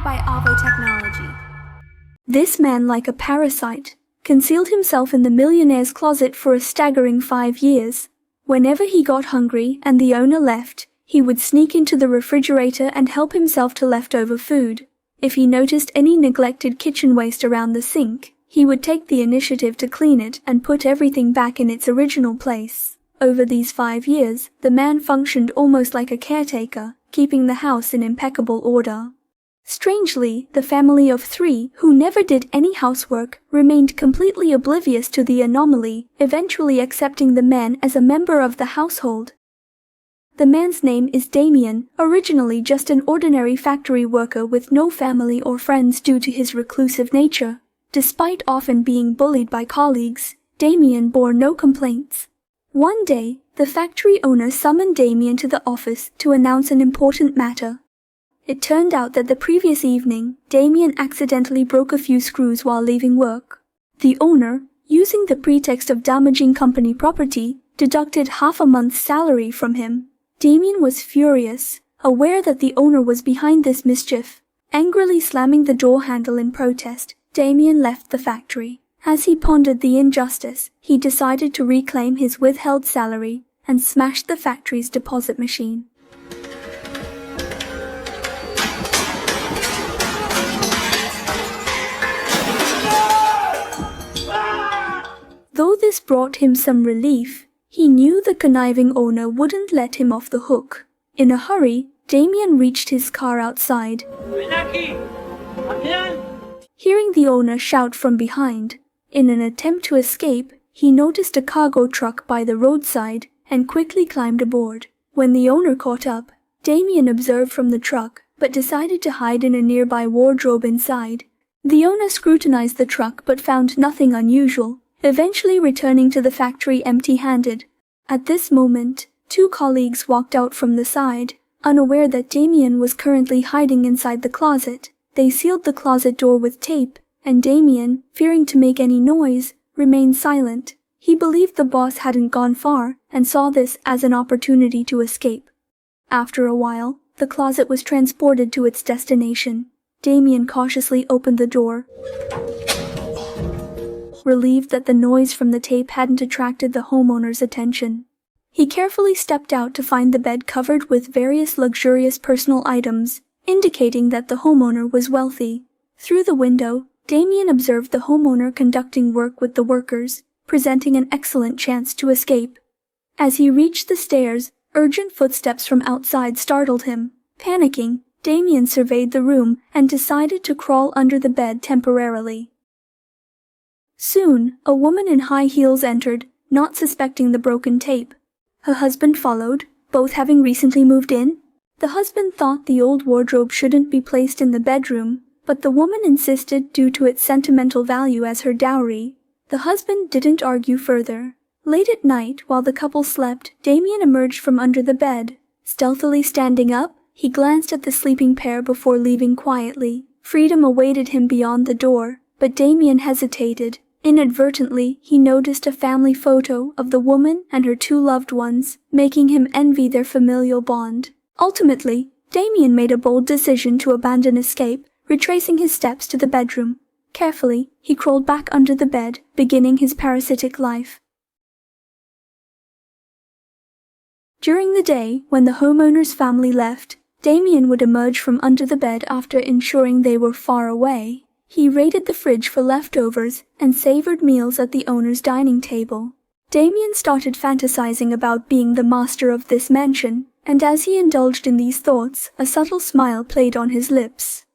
by Avo technology. This man, like a parasite, concealed himself in the millionaire's closet for a staggering 5 years. Whenever he got hungry and the owner left, he would sneak into the refrigerator and help himself to leftover food. If he noticed any neglected kitchen waste around the sink, he would take the initiative to clean it and put everything back in its original place. Over these 5 years, the man functioned almost like a caretaker, keeping the house in impeccable order. Strangely, the family of 3, who never did any housework, remained completely oblivious to the anomaly, eventually accepting the man as a member of the household. The man's name is Damien, originally just an ordinary factory worker with no family or friends due to his reclusive nature. Despite often being bullied by colleagues, Damien bore no complaints. One day, the factory owner summoned Damien to the office to announce an important matter. It turned out that the previous evening, Damien accidentally broke a few screws while leaving work. The owner, using the pretext of damaging company property, deducted half a month's salary from him. Damien was furious, aware that the owner was behind this mischief. Angrily slamming the door handle in protest, Damien left the factory. As he pondered the injustice, he decided to reclaim his withheld salary and smashed the factory's deposit machine. Though this brought him some relief, he knew the conniving owner wouldn't let him off the hook. In a hurry, Damien reached his car outside. Hearing the owner shout from behind, in an attempt to escape, he noticed a cargo truck by the roadside and quickly climbed aboard. When the owner caught up, Damien observed from the truck, but decided to hide in a nearby wardrobe inside. The owner scrutinized the truck but found nothing unusual, eventually returning to the factory empty-handed. At this moment, 2 colleagues walked out from the side, unaware that Damien was currently hiding inside the closet. They sealed the closet door with tape, and Damien, fearing to make any noise, remained silent. He believed the boss hadn't gone far, and saw this as an opportunity to escape. After a while, the closet was transported to its destination. Damien cautiously opened the door, relieved that the noise from the tape hadn't attracted the homeowner's attention. He carefully stepped out to find the bed covered with various luxurious personal items, indicating that the homeowner was wealthy. Through the window, Damien observed the homeowner conducting work with the workers, presenting an excellent chance to escape. As he reached the stairs, urgent footsteps from outside startled him. Panicking, Damien surveyed the room and decided to crawl under the bed temporarily. Soon, a woman in high heels entered, not suspecting the broken tape. Her husband followed, both having recently moved in. The husband thought the old wardrobe shouldn't be placed in the bedroom, but the woman insisted due to its sentimental value as her dowry. The husband didn't argue further. Late at night, while the couple slept, Damien emerged from under the bed. Stealthily standing up, he glanced at the sleeping pair before leaving quietly. Freedom awaited him beyond the door, but Damien hesitated. Inadvertently, he noticed a family photo of the woman and her 2 loved ones, making him envy their familial bond. Ultimately, Damien made a bold decision to abandon escape, retracing his steps to the bedroom. Carefully, he crawled back under the bed, beginning his parasitic life. During the day, when the homeowner's family left, Damien would emerge from under the bed after ensuring they were far away. He raided the fridge for leftovers and savored meals at the owner's dining table. Damien started fantasizing about being the master of this mansion, and as he indulged in these thoughts, a subtle smile played on his lips.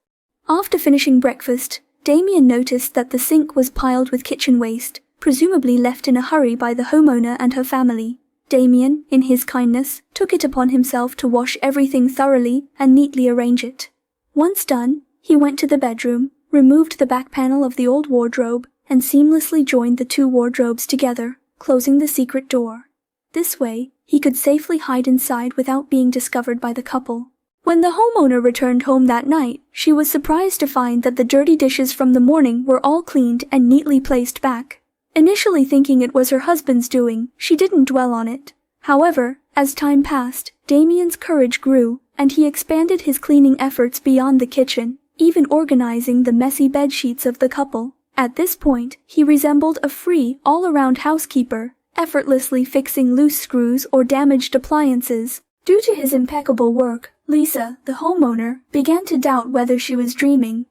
After finishing breakfast, Damien noticed that the sink was piled with kitchen waste, presumably left in a hurry by the homeowner and her family. Damien, in his kindness, took it upon himself to wash everything thoroughly and neatly arrange it. Once done, he went to the bedroom, removed the back panel of the old wardrobe, and seamlessly joined the 2 wardrobes together, closing the secret door. This way, he could safely hide inside without being discovered by the couple. When the homeowner returned home that night, she was surprised to find that the dirty dishes from the morning were all cleaned and neatly placed back. Initially thinking it was her husband's doing, she didn't dwell on it. However, as time passed, Damien's courage grew, and he expanded his cleaning efforts beyond the kitchen. even organizing the messy bedsheets of the couple. At this point, he resembled a free, all-around housekeeper, effortlessly fixing loose screws or damaged appliances. Due to his impeccable work, Lisa, the homeowner, began to doubt whether she was dreaming.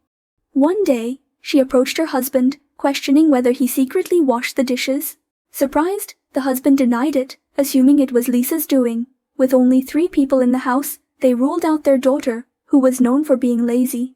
One day, she approached her husband, questioning whether he secretly washed the dishes. Surprised, the husband denied it, assuming it was Lisa's doing. With only 3 people in the house, they ruled out their daughter, who was known for being lazy.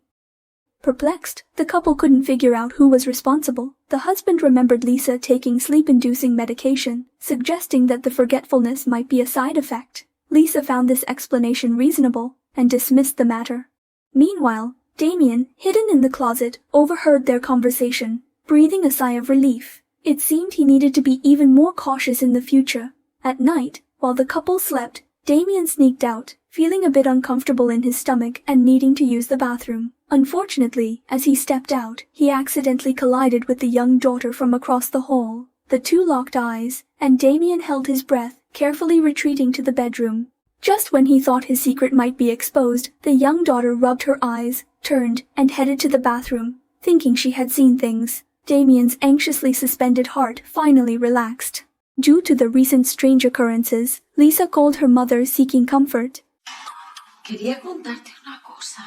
Perplexed, the couple couldn't figure out who was responsible. The husband remembered Lisa taking sleep-inducing medication, suggesting that the forgetfulness might be a side effect. Lisa found this explanation reasonable and dismissed the matter. Meanwhile, Damien, hidden in the closet, overheard their conversation, breathing a sigh of relief. It seemed he needed to be even more cautious in the future. At night, while the couple slept, Damien sneaked out, feeling a bit uncomfortable in his stomach and needing to use the bathroom. Unfortunately, as he stepped out, he accidentally collided with the young daughter from across the hall. The two locked eyes, and Damien held his breath, carefully retreating to the bedroom. Just when he thought his secret might be exposed, the young daughter rubbed her eyes, turned, and headed to the bathroom, thinking she had seen things. Damien's anxiously suspended heart finally relaxed. Due to the recent strange occurrences, Lisa called her mother seeking comfort. Quería contarte una cosa.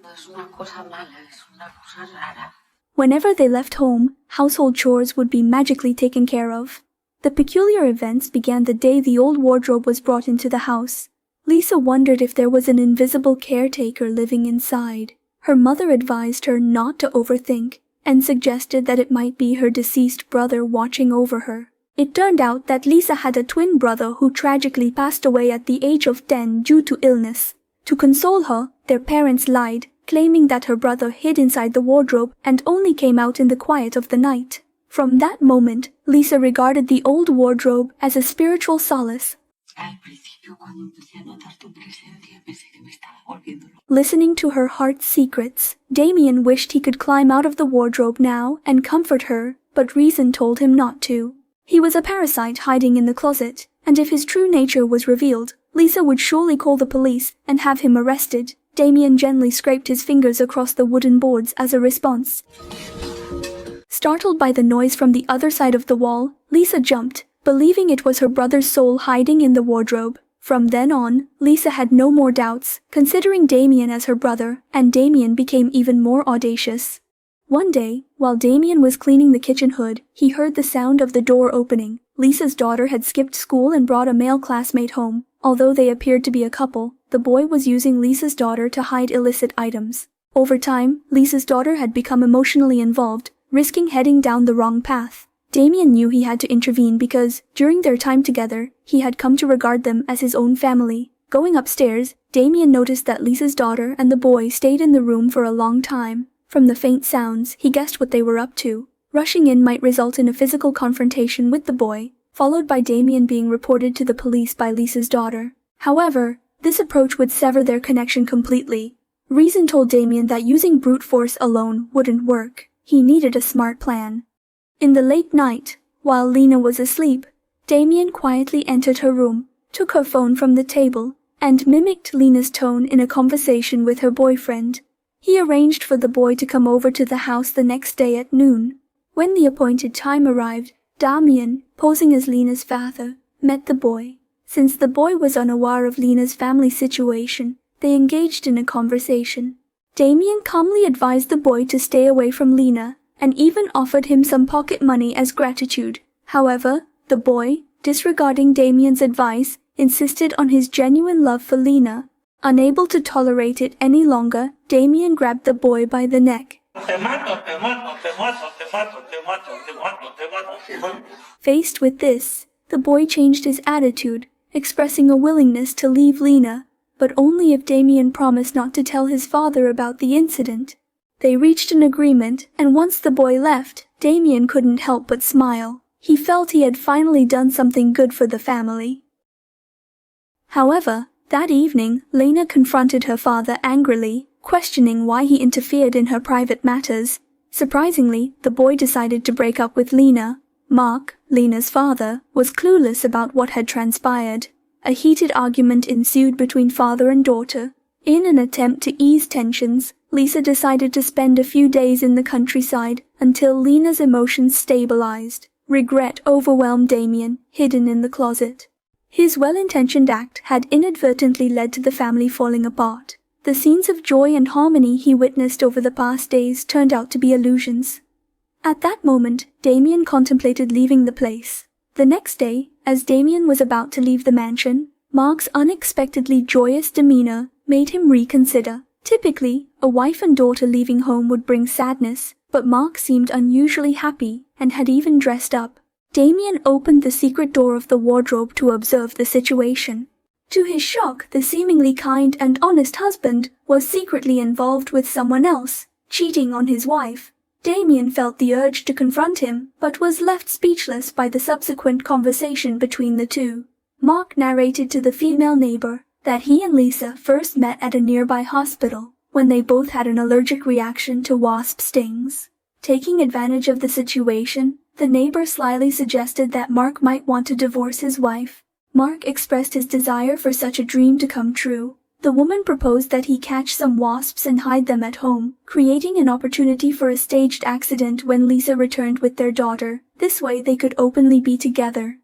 No es una cosa mala, es una cosa rara. Whenever they left home, household chores would be magically taken care of. The peculiar events began the day the old wardrobe was brought into the house. Lisa wondered if there was an invisible caretaker living inside. Her mother advised her not to overthink and suggested that it might be her deceased brother watching over her. It turned out that Lisa had a twin brother who tragically passed away at the age of 10 due to illness. To console her, their parents lied, claiming that her brother hid inside the wardrobe and only came out in the quiet of the night. From that moment, Lisa regarded the old wardrobe as a spiritual solace. Listening to her heart's secrets, Damien wished he could climb out of the wardrobe now and comfort her, but reason told him not to. He was a parasite hiding in the closet, and if his true nature was revealed, Lisa would surely call the police and have him arrested. Damien gently scraped his fingers across the wooden boards as a response. Startled by the noise from the other side of the wall, Lisa jumped, believing it was her brother's soul hiding in the wardrobe. From then on, Lisa had no more doubts, considering Damien as her brother, and Damien became even more audacious. One day, while Damien was cleaning the kitchen hood, he heard the sound of the door opening. Lisa's daughter had skipped school and brought a male classmate home. Although they appeared to be a couple, the boy was using Lisa's daughter to hide illicit items. Over time, Lisa's daughter had become emotionally involved, risking heading down the wrong path. Damien knew he had to intervene because, during their time together, he had come to regard them as his own family. Going upstairs, Damien noticed that Lisa's daughter and the boy stayed in the room for a long time. From the faint sounds, he guessed what they were up to. Rushing in might result in a physical confrontation with the boy, followed by Damien being reported to the police by Lisa's daughter. However, this approach would sever their connection completely. Reason told Damien that using brute force alone wouldn't work. He needed a smart plan. In the late night, while Lena was asleep, Damien quietly entered her room, took her phone from the table, and mimicked Lena's tone in a conversation with her boyfriend. He arranged for the boy to come over to the house the next day at noon. When the appointed time arrived, Damien, posing as Lena's father, met the boy. Since the boy was unaware of Lena's family situation, they engaged in a conversation. Damien calmly advised the boy to stay away from Lena, and even offered him some pocket money as gratitude. However, the boy, disregarding Damien's advice, insisted on his genuine love for Lena. Unable to tolerate it any longer, Damien grabbed the boy by the neck. Faced with this, the boy changed his attitude, expressing a willingness to leave Lena, but only if Damien promised not to tell his father about the incident. They reached an agreement, and once the boy left, Damien couldn't help but smile. He felt he had finally done something good for the family. However, that evening, Lena confronted her father angrily, questioning why he interfered in her private matters. Surprisingly, the boy decided to break up with Lena. Mark, Lena's father, was clueless about what had transpired. A heated argument ensued between father and daughter. In an attempt to ease tensions, Lisa decided to spend a few days in the countryside until Lena's emotions stabilized. Regret overwhelmed Damien, hidden in the closet. His well-intentioned act had inadvertently led to the family falling apart. The scenes of joy and harmony he witnessed over the past days turned out to be illusions. At that moment, Damien contemplated leaving the place. The next day, as Damien was about to leave the mansion, Mark's unexpectedly joyous demeanor made him reconsider. Typically, a wife and daughter leaving home would bring sadness, but Mark seemed unusually happy and had even dressed up. Damien opened the secret door of the wardrobe to observe the situation. To his shock, the seemingly kind and honest husband was secretly involved with someone else, cheating on his wife. Damien felt the urge to confront him, but was left speechless by the subsequent conversation between the two. Mark narrated to the female neighbor that he and Lisa first met at a nearby hospital, when they both had an allergic reaction to wasp stings. Taking advantage of the situation, the neighbor slyly suggested that Mark might want to divorce his wife. Mark expressed his desire for such a dream to come true. The woman proposed that he catch some wasps and hide them at home, creating an opportunity for a staged accident when Lisa returned with their daughter. This way they could openly be together.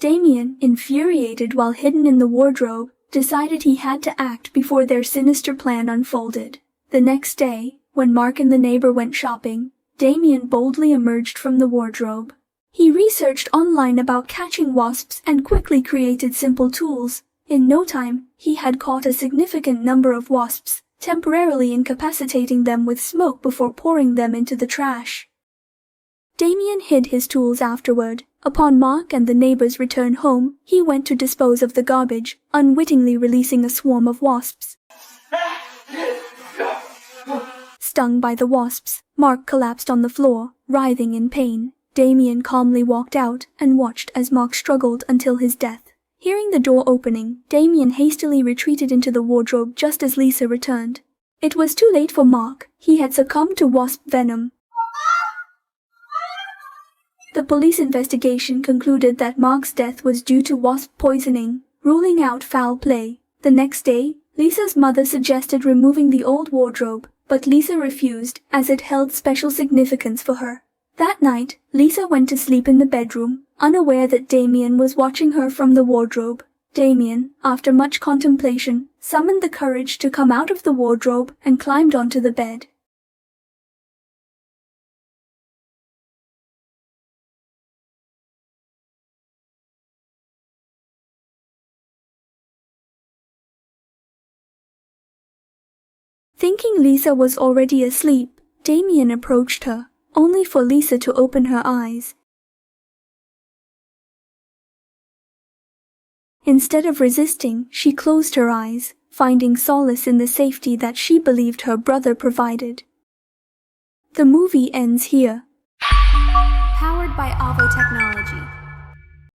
Damien, infuriated while hidden in the wardrobe, decided he had to act before their sinister plan unfolded. The next day, when Mark and the neighbor went shopping, Damien boldly emerged from the wardrobe. He researched online about catching wasps and quickly created simple tools. In no time, he had caught a significant number of wasps, temporarily incapacitating them with smoke before pouring them into the trash. Damien hid his tools afterward. Upon Mark and the neighbor's return home, he went to dispose of the garbage, unwittingly releasing a swarm of wasps. Stung by the wasps, Mark collapsed on the floor, writhing in pain. Damien calmly walked out and watched as Mark struggled until his death. Hearing the door opening, Damien hastily retreated into the wardrobe just as Lisa returned. It was too late for Mark. He had succumbed to wasp venom. The police investigation concluded that Mark's death was due to wasp poisoning, ruling out foul play. The next day, Lisa's mother suggested removing the old wardrobe, but Lisa refused as it held special significance for her. That night, Lisa went to sleep in the bedroom, unaware that Damien was watching her from the wardrobe. Damien, after much contemplation, summoned the courage to come out of the wardrobe and climbed onto the bed. Thinking Lisa was already asleep, Damien approached her, only for Lisa to open her eyes. Instead of resisting, she closed her eyes, finding solace in the safety that she believed her brother provided. The movie ends here. Powered by Havoc.